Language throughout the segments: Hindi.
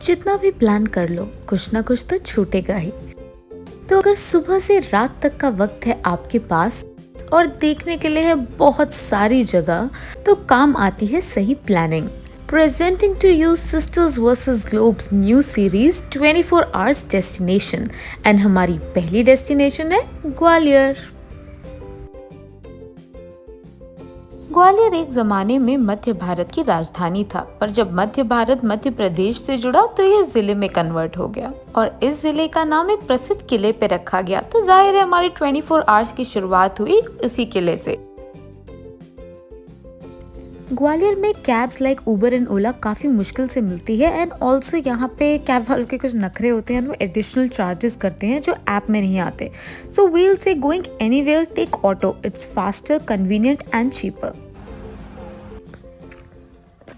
जितना भी प्लान कर लो कुछ ना कुछ तो छूटेगा ही। तो अगर सुबह से रात तक का वक्त है आपके पास और देखने के लिए है बहुत सारी जगह, तो काम आती है सही planning. Presenting to you Sisters vs Globes new series 24 hours destination, and हमारी पहली डेस्टिनेशन है ग्वालियर। ग्वालियर एक जमाने में मध्य भारत की राजधानी था, पर जब मध्य भारत मध्य प्रदेश से जुड़ा तो यह जिले में कन्वर्ट हो गया और इस जिले का नाम एक प्रसिद्ध किले पे रखा गया। तो जाहिर है हमारी 24 आवर्स की शुरुआत हुई उसी किले से। ग्वालियर में कैब्स लाइक उबर एंड ओला काफ़ी मुश्किल से मिलती है, एंड ऑल्सो यहाँ पे कैब वालों के कुछ नखरे होते हैं, वो एडिशनल चार्जेस करते हैं जो ऐप में नहीं आते। So we'll say going anywhere take auto, it's faster, convenient and cheaper.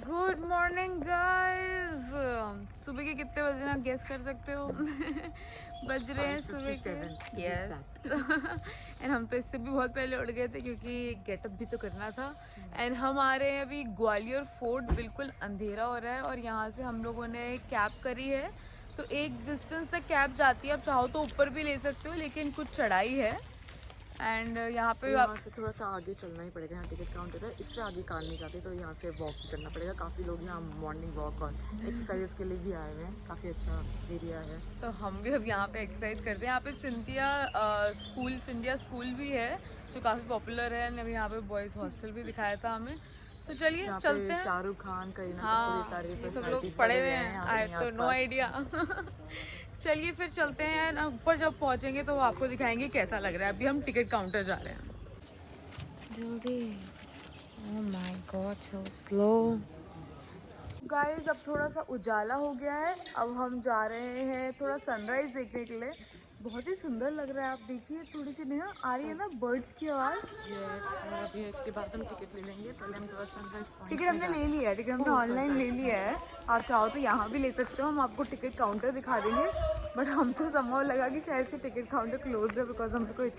Good morning guys. सुबह के कितने बजे ना गेस कर सकते हो? बज रहे हैं सुबह के, यस। एंड हम तो इससे भी बहुत पहले उठ गए थे क्योंकि गेटअप भी तो करना था। एंड हम आ रहे हैं अभी ग्वालियर फोर्ट। बिल्कुल अंधेरा हो रहा है और यहाँ से हम लोगों ने कैब करी है, तो एक डिस्टेंस तक कैब जाती है। आप चाहो तो ऊपर भी ले सकते हो, लेकिन कुछ चढ़ाई है। एंड यहाँ पे यहाँ से थोड़ा सा आगे चलना ही पड़ेगा। यहाँ टिकट काउंटर है, इससे आगे कार नहीं जाती, तो यहाँ से वॉक ही करना पड़ेगा। काफ़ी लोग यहाँ मॉर्निंग वॉक और एक्सरसाइज के लिए भी आए हुए हैं। काफ़ी अच्छा एरिया है, तो हम भी अब यहाँ पे एक्सरसाइज करते हैं। यहाँ पे सिंधिया स्कूल भी है जो काफ़ी पॉपुलर है। अभी यहाँ पे बॉयज़ हॉस्टल भी दिखाया था हमें। तो चलिए चलते हैं। शाहरुख खान, करीना हाँ, कपूर, सारे ये सब लोग पढ़े हुए हैं। आए तो नो आइडिया। चलिए फिर चलते हैं। ऊपर जब पहुँचेंगे तो आपको दिखाएंगे कैसा लग रहा है। अभी हम टिकट काउंटर जा रहे हैं। जल्दी। Oh my God, so slow. Guys अब थोड़ा सा उजाला हो गया है। अब हम जा रहे हैं थोड़ा सनराइज देखने के लिए। बहुत ही सुंदर लग रहा है। आप देखिए, थोड़ी सी नेहा आ रही है ना बर्ड्स की आवाज़। और अभी इसके बाद हम टिकट ले लेंगे। पहले हम थोड़ा सनराइज पॉइंट टिकट हमने ले लिया है, टिकट हमने ऑनलाइन ले लिया है। आप चाहो तो यहाँ भी ले सकते हो। हम आपको टिकट काउंटर दिखा देंगे, बट हमको संभव लगा कि शायद से टिकट काउंटर क्लोज है, बिकॉज हम कुछ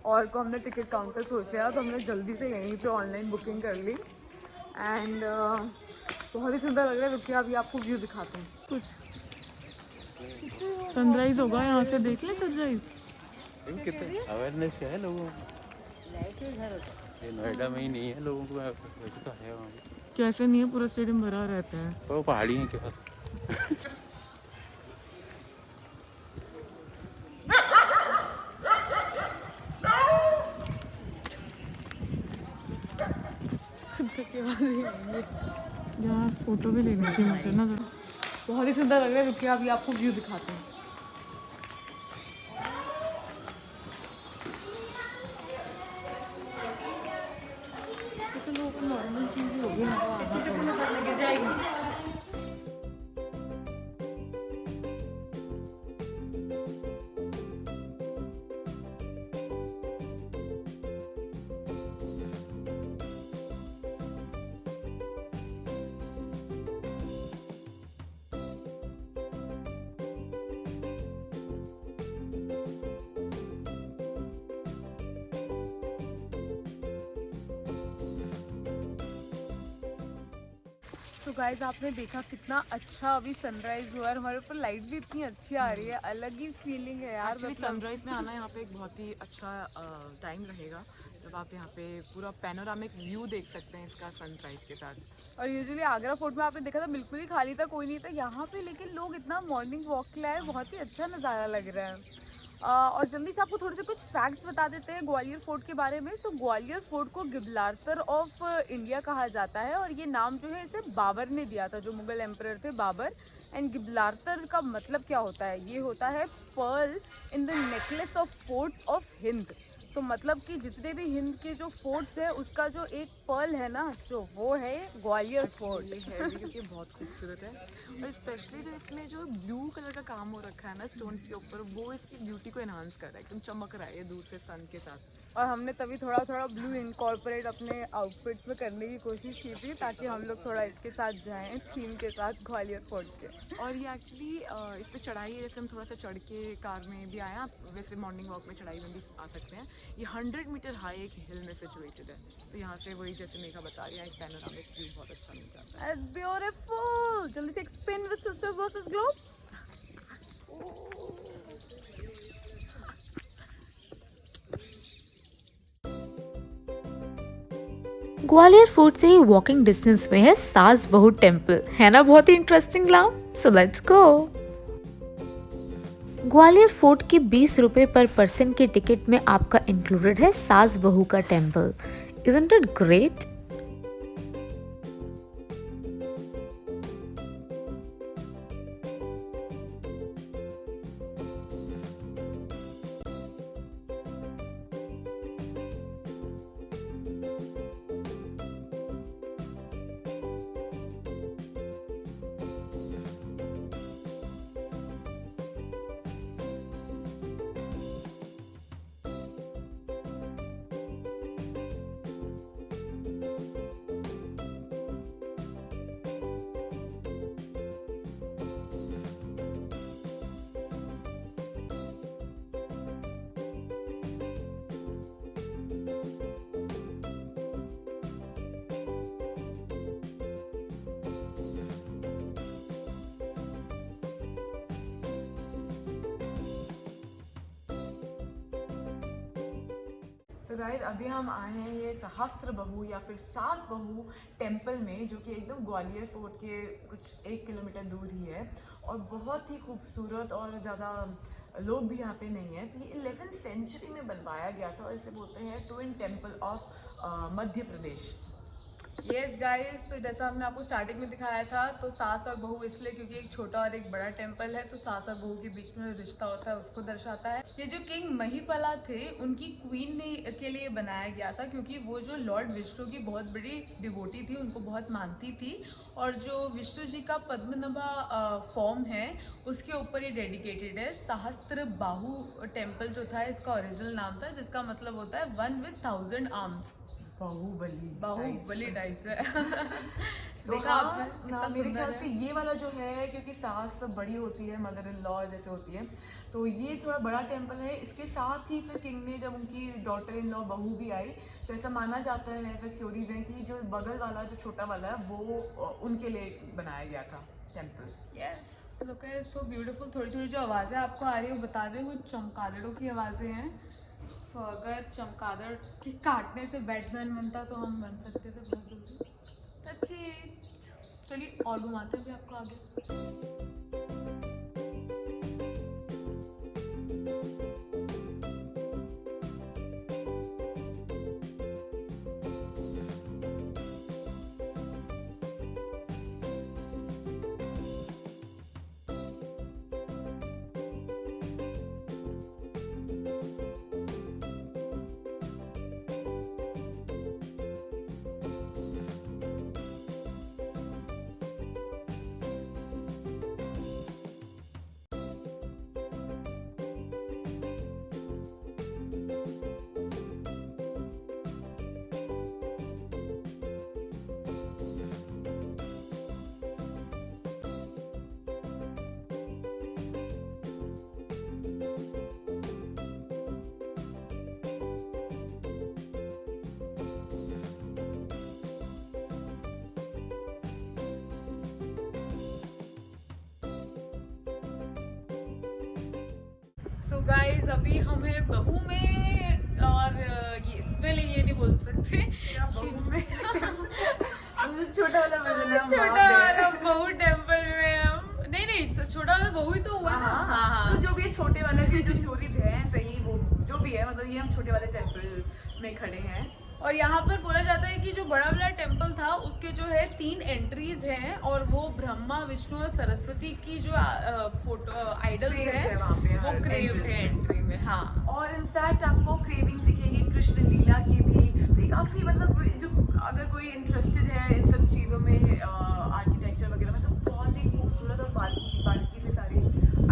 और को हमने टिकट काउंटर सोच लिया, तो हमने जल्दी से यहीं पे ऑनलाइन बुकिंग कर ली। एंड बहुत ही सुंदर लग रहा है। रुकिए अभी आपको व्यू दिखाते हैं। कुछ सनराइज होगा, यहाँ से देख ले सनराइज। कितने अवेयरनेस है लोगों को, ये नोएडा में ही नहीं है लोगों को, वैसे तो है वहाँ। कैसे नहीं है, पूरा स्टेडियम भरा रहता है। वो पहाड़ी है क्या? यार फोटो भी लेनी थी मुझे ना। बहुत ही सुंदर लग रहा है। रुकिए अभी आपको व्यू दिखाते हैं। तो लोगों को नॉर्मल चीज़ ही होगी, गिर जाएगी। तो गाइज आपने देखा कितना अच्छा अभी सनराइज हुआ है। हमारे ऊपर लाइट भी इतनी अच्छी आ रही है, अलग ही फीलिंग है यार। सनराइज में आना यहाँ पे एक बहुत ही अच्छा टाइम रहेगा, जब आप यहाँ पे पूरा पैनोरामिक व्यू देख सकते हैं इसका सनराइज के साथ। और यूजुअली आगरा फोर्ट में आपने देखा था बिल्कुल ही खाली था, कोई नहीं था। यहाँ पे लेकिन लोग इतना मॉर्निंग वॉक के लिए आए, बहुत ही अच्छा नज़ारा लग रहा है। और जल्दी से आपको थोड़े से कुछ फैक्ट्स बता देते हैं ग्वालियर फोर्ट के बारे में। सो ग्वालियर फोर्ट को गिब्राल्टर ऑफ इंडिया कहा जाता है, और ये नाम जो है इसे बाबर ने दिया था, जो मुगल एम्परर थे बाबर। एंड गिब्राल्टर का मतलब क्या होता है? ये होता है pearl in the necklace of forts of Hind. So मतलब कि जितने भी हिंद के जो फोर्ट्स है उसका जो एक पर्ल है ना, जो वो है ग्वालियर फोर्ट। ये है भी क्योंकि बहुत खूबसूरत है, और स्पेशली जो इसमें जो ब्लू कलर का काम हो रखा है ना स्टोन्स के ऊपर, वो इसकी ब्यूटी को एनहांस कर रहा है। एकदम चमक रहा है ये दूर से सन के साथ। और हमने तभी थोड़ा थोड़ा ब्लू इनकॉर्पोरेट अपने आउटफिट्स में करने की कोशिश की थी, ताकि हम लोग थोड़ा इसके साथ जाएं, थीम के साथ ग्वालियर फोर्ट के। और ये एक्चुअली इस पर चढ़ाई है, जैसे हम थोड़ा सा चढ़ के कार में भी आए हैं। आप वैसे मॉर्निंग वॉक में चढ़ाई में भी आ सकते हैं, ये 100 मीटर हाई एक हिल में सिचुएटेड है, तो यहाँ से वही जैसे मेघा बता रही है एक पैनोरामिक व्यू बहुत अच्छा मिल जाता है। That's beautiful. जल्दी से एक spin with Sisters versus Globe. Gwalior fort से ही वॉकिंग डिस्टेंस में है सास बहू टेम्पल, है ना बहुत ही इंटरेस्टिंग नाम। So let's go. Gwalior fort की 20 रुपए पर पर्सन के टिकट में आपका इंक्लूडेड है सास बहू का टेम्पल। Isn't it great? तो गाइस अभी हम आए हैं ये सहस्त्र बहू या फिर सास बहू टेम्पल में, जो कि एकदम ग्वालियर फोर्ट के कुछ 1 किलोमीटर दूर ही है और बहुत ही खूबसूरत और ज़्यादा लोग भी यहाँ पे नहीं है। तो ये 11th सेंचुरी में बनवाया गया था और इसे बोलते हैं twin temple of Madhya Pradesh. Yes guys, तो जैसा हमने आपको स्टार्टिंग में दिखाया था, तो सास और बहू इसलिए क्योंकि एक छोटा और एक बड़ा टेम्पल है, तो सास और बहू के बीच में रिश्ता होता है उसको दर्शाता है। ये जो किंग महिपाला थे उनकी क्वीन ने के लिए बनाया गया था, क्योंकि वो जो लॉर्ड विष्णु की बहुत बड़ी डिवोटी थी, उनको बहुत मानती थी, और जो विष्णु जी का पद्मनाभा फॉर्म है उसके ऊपर ये डेडिकेटेड है। सहस्त्र बाहु टेम्पल जो था इसका ओरिजिनल नाम था, जिसका मतलब होता है 1 with 1000 आर्म्स। बाहुबली टाइप से। देखा आपने कितना मेरे सुंदर ख्याल से है। ये वाला जो है, क्योंकि सास बड़ी होती है, मदर इन लॉ जैसे होती है, तो ये थोड़ा बड़ा टेम्पल है। इसके साथ ही फिर किंग ने जब उनकी डॉटर इन लॉ बहू भी आई, तो ऐसा माना जाता है, ऐसे थ्योरीज हैं कि जो बगल वाला जो छोटा वाला है वो उनके लिए बनाया गया था temple. Yes, look at so beautiful. थोड़ी थोड़ी जो आवाज़ें आपको आ रही है वो बता दें, वो चमगादड़ों की आवाज़ें हैं। सो अगर चमगादड़ के काटने से बैटमैन बनता तो हम बन सकते थे बहुत जल्दी। That's it. चलिए और घुमाते हैं भी आपको आगे। सो गाइज अभी हम हैं बहू में, और ये इसमें ये नहीं बोल सकते छोटा वाला version है, हम छोटा वहाँ पे वाला बहू टेम्पल में हम नहीं छोटा वाला बहू ही तो हुआ ना। हाँ तो जो भी ये छोटे वाले की जो थ्योरीज हैं सही, वो जो भी है, मतलब ये हम छोटे वाले टेम्पल में खड़े हैं। और यहाँ पर बोला जाता है कि जो बड़ा वाला टेम्पल था उसके जो है 3 एंट्रीज हैं, और वो ब्रह्मा विष्णु और सरस्वती की जो फोटो आइडल्स Craved है है वहाँ पे, वो हर क्रेव्ड entrance है में। एंट्री में। हाँ, और इनफैक्ट आपको क्रेविंग दिखेगी कृष्ण लीला की भी। तो ये काफ़ी मतलब जो अगर कोई इंटरेस्टेड है इन सब चीज़ों में, आर्किटेक्चर वगैरह में, तो बहुत ही खूबसूरत और बारीकी से सारी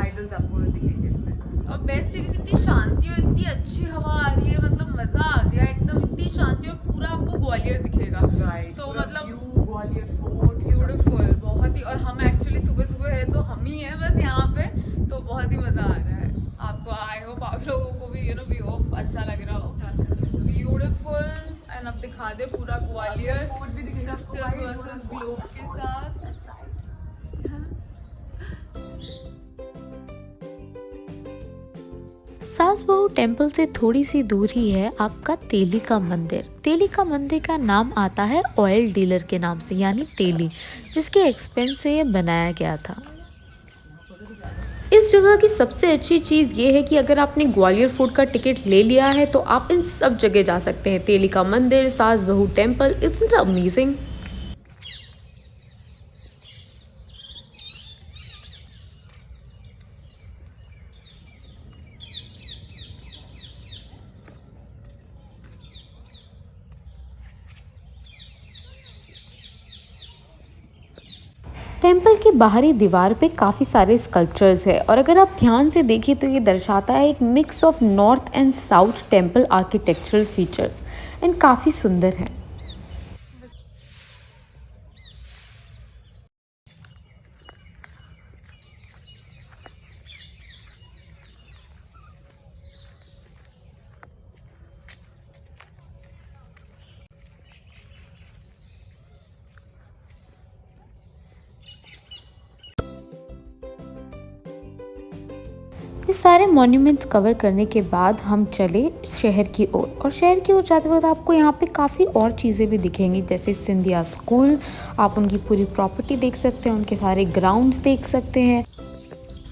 आइडल्स आपको दिखेंगे इसमें। और बेस्ट है कि कितनी शांति और इतनी अच्छी हवा आ रही है, मतलब मजा आ गया एकदम। इतनी शांति और पूरा आपको ग्वालियर दिखेगा। तो मतलब ग्वालियर फोर्ट ब्यूटीफुल बहुत ही। और हम एक्चुअली सुबह सुबह है तो हम ही हैं बस यहाँ पे, तो बहुत ही मजा आ रहा है। आपको आई होप आप लोगों को भी वी होप अच्छा लग रहा हो। It's beautiful. एंड अब दिखा दे पूरा ग्वालियर सिस्टर्स वर्सेस ग्लोब के साथ। सास बहू टेम्पल से थोड़ी सी दूर ही है आपका तेली का मंदिर। तेली का मंदिर का नाम आता है ऑयल डीलर के नाम से, यानी तेली, जिसके एक्सपेंस से ये बनाया गया था। इस जगह की सबसे अच्छी चीज़ ये है कि अगर आपने ग्वालियर फोर्ट का टिकट ले लिया है तो आप इन सब जगह जा सकते हैं। तेली का मंदिर, सास बहू टेम्पल, इट्स अमेजिंग। टेम्पल की बाहरी दीवार पे काफ़ी सारे स्कल्पचर्स है और अगर आप ध्यान से देखें तो ये दर्शाता है एक mix of north and south temple architectural features and काफ़ी सुंदर है। ये सारे मॉन्यूमेंट्स कवर करने के बाद हम चले शहर की ओर और शहर की ओर जाते वक्त आपको यहाँ पे काफ़ी और चीज़ें भी दिखेंगी, जैसे सिंधिया स्कूल। आप उनकी पूरी प्रॉपर्टी देख सकते हैं, उनके सारे ग्राउंड्स देख सकते हैं।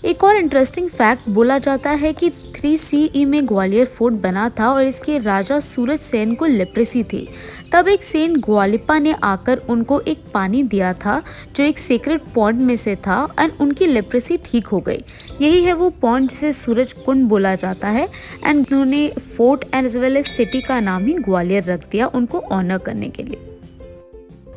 एक और इंटरेस्टिंग फैक्ट बोला जाता है कि 3 CE में ग्वालियर फोर्ट बना था और इसके राजा सूरज सेन को लेप्रेसी थी। तब एक सेंट ग्वालिपा ने आकर उनको एक पानी दिया था जो एक सेक्रेड पॉन्ड में से था एंड उनकी लेप्रेसी ठीक हो गई। यही है वो पॉन्ड जिसे सूरज कुंड बोला जाता है एंड उन्होंने fort and as well as city का नाम ही ग्वालियर रख दिया उनको ऑनर करने के लिए।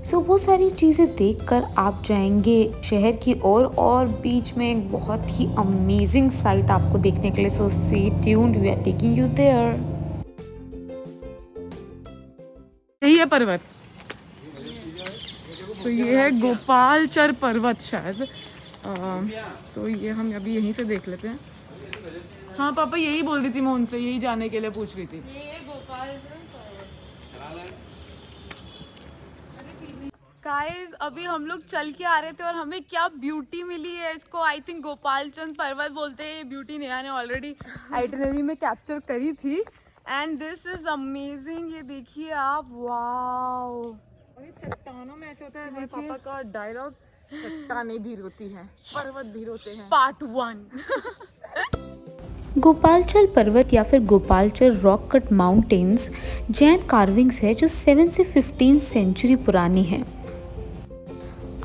सो वो सारी चीज़ें देखकर आप जाएंगे शहर की ओर और बीच में एक बहुत ही अमेजिंग साइट आपको देखने के लिए। So stay tuned, we are taking you there. यही है पर्वत, तो ये है गोपालचर पर्वत शायद। तो ये हम अभी यहीं से देख लेते हैं। हाँ पापा यही बोल रही थी, मैं उनसे यही जाने के लिए पूछ रही थी। गाइस अभी हम लोग चल के आ रहे थे और हमें क्या ब्यूटी मिली है। इसको आई थिंक गोपालचंद पर्वत बोलते हैं। ये ब्यूटी नेहा ने ऑलरेडी आइटिनरी में कैप्चर करी थी एंड दिस इज अमेजिंग। ये देखिए आप, वाओ। और ये चट्टानों में ऐसे होता है, मेरे पापा का डायलॉग, चट्टानें भी रोती हैं, पर्वत भी रोते हैं, पार्ट 1। गोपालचल पर्वत या फिर Gopalchal rock cut mountains Jain carvings है जो 7 से 15 सेंचुरी पुरानी है।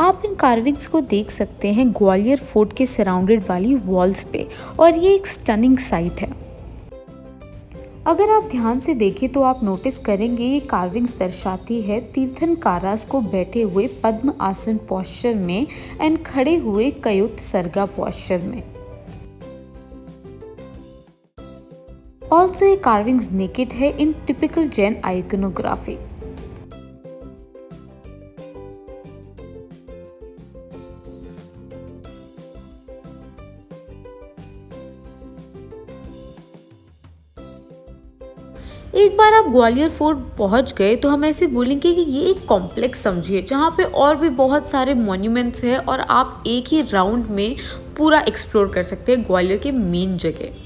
आप इन कार्विंग्स को देख सकते हैं ग्वालियर फोर्ट के सराउंडेड वाली वॉल्स पे और ये एक स्टनिंग साइट है। अगर आप ध्यान से देखें तो आप नोटिस करेंगे ये कार्विंग्स दर्शाती है तीर्थंकारास को बैठे हुए पद्म आसन पोस्चर में एंड खड़े हुए कयुत सरगा पोस्चर में। ऑल्सो ये कार्विंग्स नेकेड है इन टिपिकल जैन आइकोनोग्राफी। एक बार आप ग्वालियर फोर्ट पहुंच गए तो हम ऐसे बोलेंगे कि ये एक कॉम्प्लेक्स समझिए जहाँ पे और भी बहुत सारे मॉन्यूमेंट्स हैं और आप एक ही राउंड में पूरा एक्सप्लोर कर सकते हैं ग्वालियर के मेन जगह।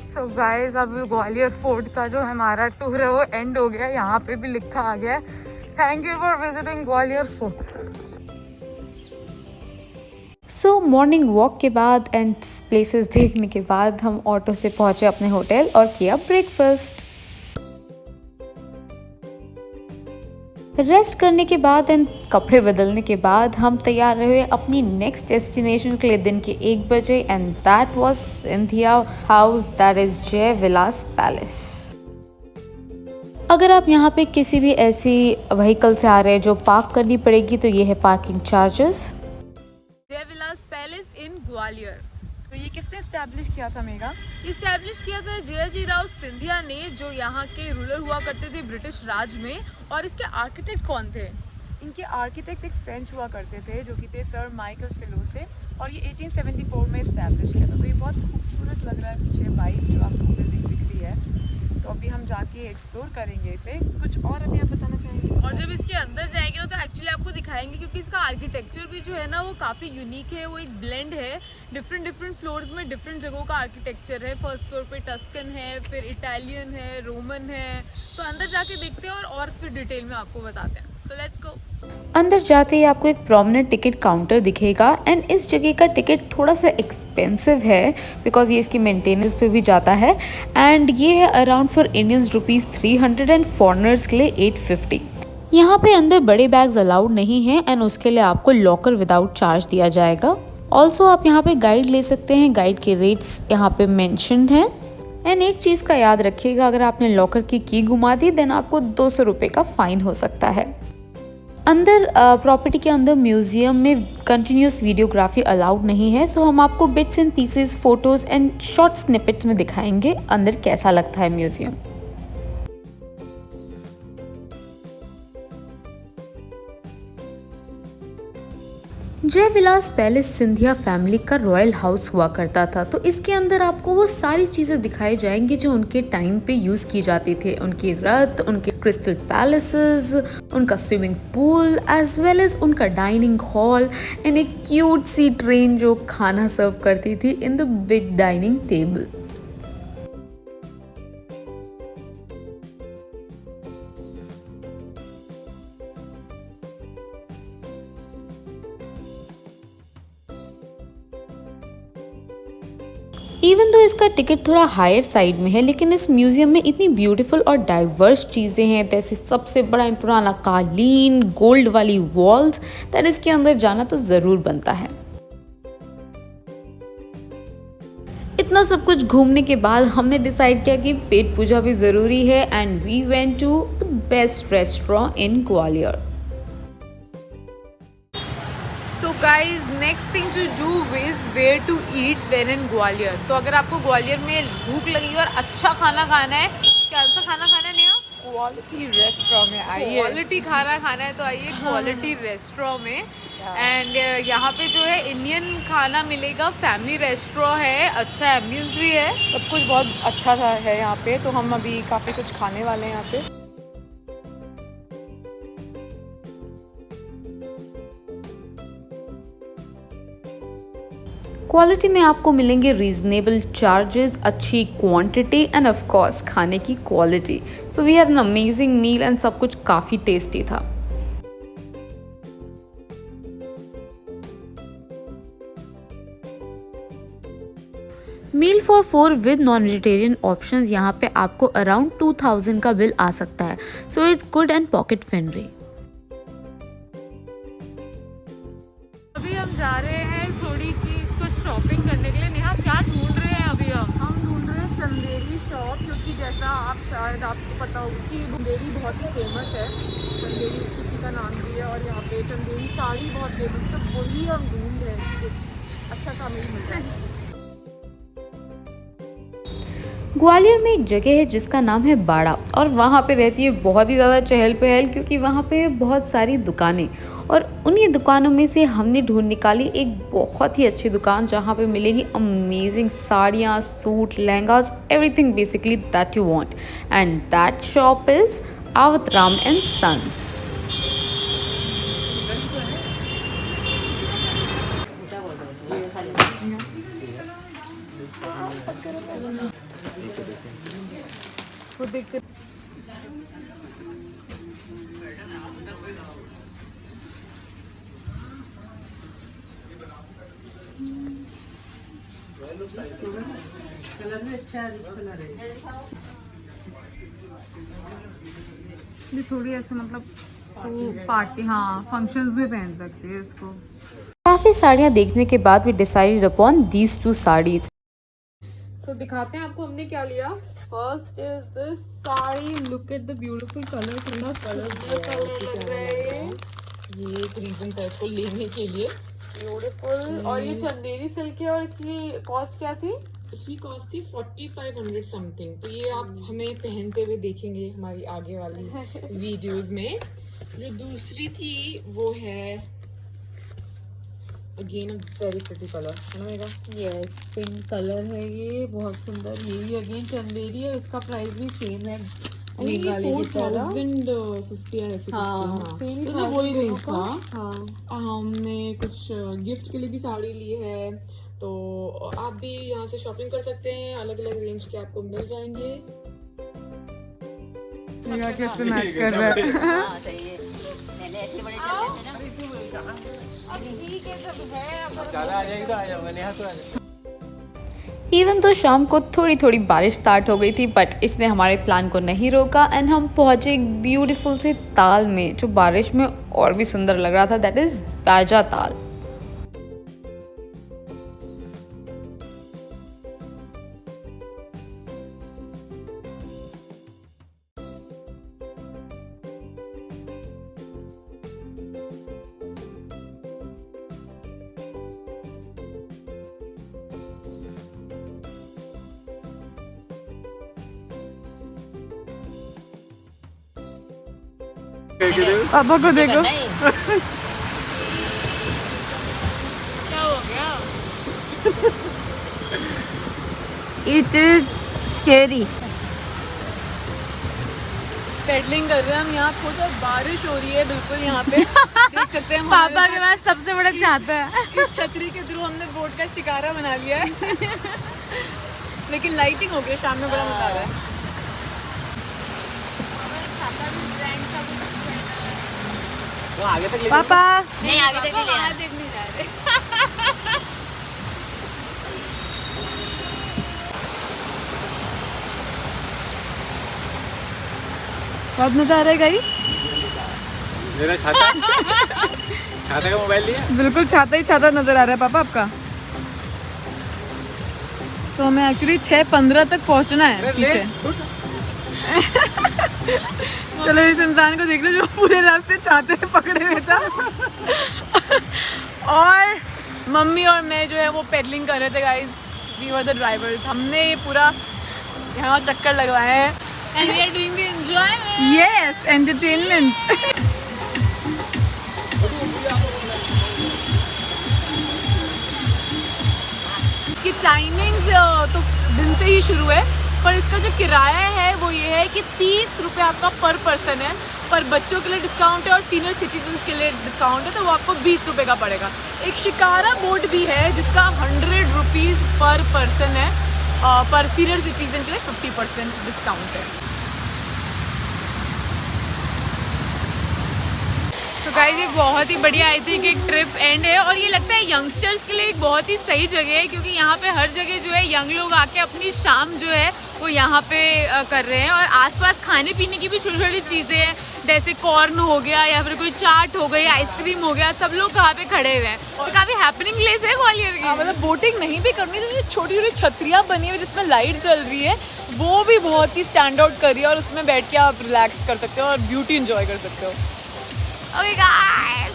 सो गाइस अब ग्वालियर फोर्ट का जो हमारा टूर है वो एंड हो गया। यहाँ पे भी लिखा आ गया है, thank you for visiting Gwalior fort. So morning walk के बाद एंड प्लेसेस देखने के बाद हम ऑटो से पहुंचे अपने होटल और किया ब्रेकफास्ट। रेस्ट करने के बाद एंड कपड़े बदलने के बाद हम तैयार रहे अपनी नेक्स्ट डेस्टिनेशन के लिए दिन के 1 बजे and that was Scindia house, that is Jai Vilas palace. अगर आप यहाँ पे किसी भी ऐसी व्हीकल से आ रहे हैं जो पार्क करनी पड़ेगी तो ये है parking charges. Jai Vilas palace इन ग्वालियर। तो ये किसने एस्टैब्लिश किया था मेगा? इस्टेब्लिश किया था जयाजी राव सिंधिया ने, जो यहाँ के रूलर हुआ करते थे ब्रिटिश राज में। और इसके आर्किटेक्ट कौन थे? इनके आर्किटेक्ट एक फ्रेंच हुआ करते थे जो कि थे सर माइकल फिलोसे, और ये 1874 में इस्टेब्लिश किया था। तो ये बहुत खूबसूरत लग रहा है पीछे बाइक जो आपको बिल्डिंग दिख रही है। तो अभी हम जाके एक्सप्लोर करेंगे इसे। कुछ और अभी आप बताना चाहेंगे? और जब इसके अंदर जाएंगे ना तो एक्चुअली आपको दिखाएंगे, क्योंकि इसका आर्किटेक्चर भी जो है ना वो काफ़ी यूनिक है। वो एक ब्लेंड है, डिफरेंट फ्लोर्स में डिफरेंट जगहों का आर्किटेक्चर है। फर्स्ट फ्लोर पे टस्कन है, फिर इटालियन है, रोमन है। तो अंदर जाके देखते हैं और फिर डिटेल में आपको बताते हैं। So let's go. अंदर जाते ही आपको एक प्रोमिनेंट टिकट काउंटर दिखेगा एंड इस जगह का टिकट थोड़ा सा एक्सपेंसिव है बिकॉज ये इसकी मेंटेनेंस पे भी जाता है एंड ये है around for Indians ₹300 and foreigners के लिए 850। यहाँ पे अंदर बड़े बैग्स अलाउड नहीं है एंड उसके लिए आपको लॉकर विदाउट चार्ज दिया जाएगा। ऑल्सो आप यहाँ पे गाइड ले सकते हैं, गाइड के रेट्स यहाँ पे मेंशन्ड हैं। एंड एक चीज़ का याद रखिएगा, अगर आपने लॉकर की गुमा दी देन आपको 200 रुपये का फाइन हो सकता है। अंदर प्रॉपर्टी के अंदर म्यूजियम में कंटिन्यूस वीडियोग्राफी अलाउड नहीं है, सो हम आपको bits and pieces, photos and short snippets में दिखाएंगे अंदर कैसा लगता है museum. Jai Vilas palace Scindia family का रॉयल हाउस हुआ करता था, तो इसके अंदर आपको वो सारी चीज़ें दिखाई जाएंगी जो उनके टाइम पे यूज़ की जाती थे। उनकी रथ, उनके क्रिस्टल पैलेसेस, उनका swimming pool as well as उनका डाइनिंग हॉल एंड एक क्यूट सी ट्रेन जो खाना सर्व करती थी in the big dining table. Even though इसका टिकट थोड़ा हायर साइड में है, लेकिन इस म्यूजियम में इतनी ब्यूटीफुल और डाइवर्स चीज़ें हैं, जैसे सबसे बड़ा पुराना कालीन, गोल्ड वाली वॉल्स, दैट इसके अंदर जाना तो ज़रूर बनता है। इतना सब कुछ घूमने के बाद हमने डिसाइड किया कि पेट पूजा भी ज़रूरी है and we went to the best restaurant in Gwalior. So guys, next thing to do is where to eat when in Gwalior. तो अगर आपको ग्वालियर में भूख लगी और अच्छा खाना खाना है, क्या सा खाना खाना है नेहा? क्वालिटी रेस्टोरेंट में आइए। क्वालिटी खाना खाना है तो आइए क्वालिटी रेस्टोरेंट में। एंड यहाँ पे जो है इंडियन खाना मिलेगा, फैमिली रेस्टोरेंट है, अच्छा एम्बियंस भी है, सब कुछ बहुत अच्छा सा है यहाँ पे। तो हम अभी काफ़ी कुछ खाने वाले हैं यहाँ पे। क्वालिटी में आपको मिलेंगे रीजनेबल चार्जेस, अच्छी क्वांटिटी एंड ऑफ कोर्स खाने की quality. So we had an amazing meal and सब कुछ काफ़ी टेस्टी था। Meal for 4 with non vegetarian options यहाँ पे आपको अराउंड 2000 का बिल आ सकता है। So it's good and pocket friendly. अभी हम जा रहे हैं थोड़ी की कुछ शॉपिंग करने के लिए। नेहा, क्या ढूंढ रहे हैं अभी हम ढूंढ रहे हैं चंदेरी शॉप, क्योंकि जैसा आप शायद आपको पता होगा कि चंदेरी बहुत ही फेमस है। चंदेरी सिटी का नाम भी है और यहाँ पे चंदेरी साड़ी बहुत फेमस है। तो वही हम ढूंढ रहे हैं कि कुछ अच्छा सा हमें मिल जाए। ग्वालियर में एक जगह है जिसका नाम है बाड़ा और वहाँ पे रहती है बहुत ही ज़्यादा चहल पहल, क्योंकि वहाँ पे बहुत सारी दुकानें, और उन्हीं दुकानों में से हमने ढूंढ निकाली एक बहुत ही अच्छी दुकान जहाँ पे मिलेगी अमेजिंग साड़ियाँ, suit, lehengas, everything basically that you want, and that shop is Avatram and sons. देखते कलर भी अच्छा है, कलर है ये थोड़ी ऐसे मतलब पार्टी, हाँ फंक्शंस में पहन सकती है इसको। काफ़ी साड़ियाँ देखने के बाद we decided upon these 2 saris. So दिखाते हैं आपको हमने क्या लिया। First is this sari, look at the beautiful colour, कितना कलर लग रहा है ये एक रीजन था इसको लेने के लिए। ब्यूटीफुल। और ये चंदेरी सिल्क है और इसकी कॉस्ट क्या थी? इसकी कॉस्ट थी 4500 समथिंग। तो ये आप हमें पहनते हुए देखेंगे हमारी आगे वाली वीडियोस में। जो दूसरी थी वो है अगेन वेरी प्रिटी कलर है ना। यस, पिंक कलर है ये, बहुत सुंदर। ये भी अगेन चंदेरी है, इसका प्राइस भी सेम है ग्रीन वाले की तरह। 4050 है। हाँ, सेम ही मतलब वही रेंज था। हाँ, हमने कुछ गिफ्ट के लिए भी साड़ी ली है, तो आप भी यहाँ से शॉपिंग कर सकते हैं। अलग अलग रेंज के आपको मिल जाएंगे। कैसे मैच कर रहा है। इवन तो शाम को थोड़ी थोड़ी बारिश स्टार्ट हो गई थी, बट इसने हमारे प्लान को नहीं रोका एंड हम पहुंचे एक ब्यूटीफुल से ताल में जो बारिश में और भी सुंदर लग रहा था, दैट इज बाजा ताल। पापा को देखो। क्या हो गया? It is scary. पेडलिंग कर रहे हैं हम यहाँ, खुद और बारिश हो रही है बिल्कुल यहाँ पे। देख सकते हैं पापा के पास सबसे बड़ा चाहता है। इस छतरी के थ्रू हमने बोट का शिकारा बना लिया है। लेकिन लाइटिंग हो गई, शाम में बड़ा मजा आ रहा है। आगे तक पापा नहीं, आगे तक नहीं ले देखने जा रहे। बहुत मजा आ रहा है गाइस। मेरा छाता छाता का मोबाइल लिया। बिल्कुल छाता ही छाता नजर आ रहा है पापा आपका। तो हमें एक्चुअली 6:15 तक पहुंचना है पीछे। चलो इस इंसान को देख लो जो पूरे रास्ते छाते पकड़े हुए था। और मम्मी और मैं जो है वो पेडलिंग कर रहे थे guys. We were the drivers. हमने ये पूरा यहाँ चक्कर लगवाए हैं। And we are doing the enjoyment. Yes, entertainment. इसकी टाइमिंग्स तो दिन से ही शुरू है, पर इसका जो किराया है वो ये है कि 30 रुपये आपका पर पर्सन है। पर बच्चों के लिए डिस्काउंट है और सीनियर सिटीजन्स के लिए डिस्काउंट है, तो वो आपको 20 रुपये का पड़ेगा। एक शिकारा बोट भी है जिसका 100 रुपीज़ पर पर्सन है, पर सीनियर सिटीजन के लिए 50% डिस्काउंट है। तो गाइस ये बहुत ही बढ़िया आई थिंक एक ट्रिप एंड है, और ये लगता है यंगस्टर्स के लिए एक बहुत ही सही जगह है, क्योंकि यहाँ पे हर जगह जो है यंग लोग आके अपनी शाम जो है वो यहाँ पे कर रहे हैं। और आसपास खाने पीने की भी छोटी छोटी चीज़ें हैं, जैसे कॉर्न हो गया या फिर कोई चाट हो गई, आइसक्रीम हो गया, सब लोग कहाँ पे खड़े हुए हैं। तो काफ़ी हैपनिंग प्लेस है ग्वालियर की। मतलब बोटिंग नहीं भी करनी तो ये छोटी छोटी छतरियाँ बनी हुई जिसमें लाइट चल रही है, वो भी बहुत ही स्टैंड आउट कर रही है, और उसमें बैठ के आप रिलैक्स कर सकते हो और ब्यूटी इंजॉय कर सकते हो। Okay guys,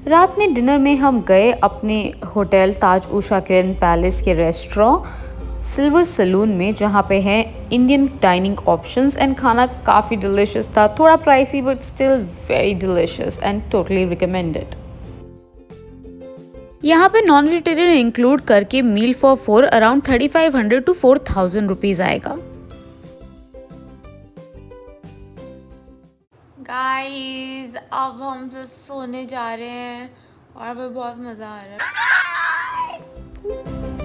रात में डिनर में हम गए अपने होटल ताज उषा किरण पैलेस के रेस्टोरेंट सिल्वर सलून में, जहाँ पे हैं इंडियन डाइनिंग ऑप्शंस एंड खाना काफ़ी डिलिशियस था, थोड़ा pricey but still very delicious and totally recommended. यहाँ पे नॉन वेजिटेरियन इंक्लूड करके meal for 4 around 3500 to 4000 rupees आएगा। गाइस अब हम तो सोने जा रहे हैं और हमें बहुत मज़ा आ रहा है।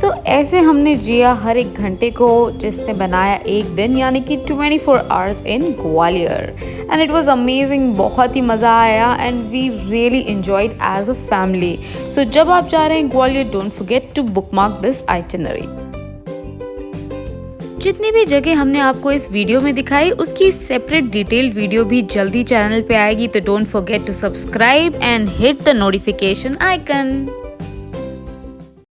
तो ऐसे हमने जिया हर एक घंटे को, जिसने बनाया एक दिन, यानी कि 24 hours in Gwalior, and it was amazing. बहुत ही मज़ा आया and we really enjoyed as a family. So जब आप जा रहे हैं Gwalior, don't forget to bookmark this itinerary. जितनी भी जगह हमने आपको इस वीडियो में दिखाई, उसकी सेपरेट डिटेल्ड वीडियो भी जल्दी चैनल पे आएगी, तो don't forget to subscribe and hit the notification icon.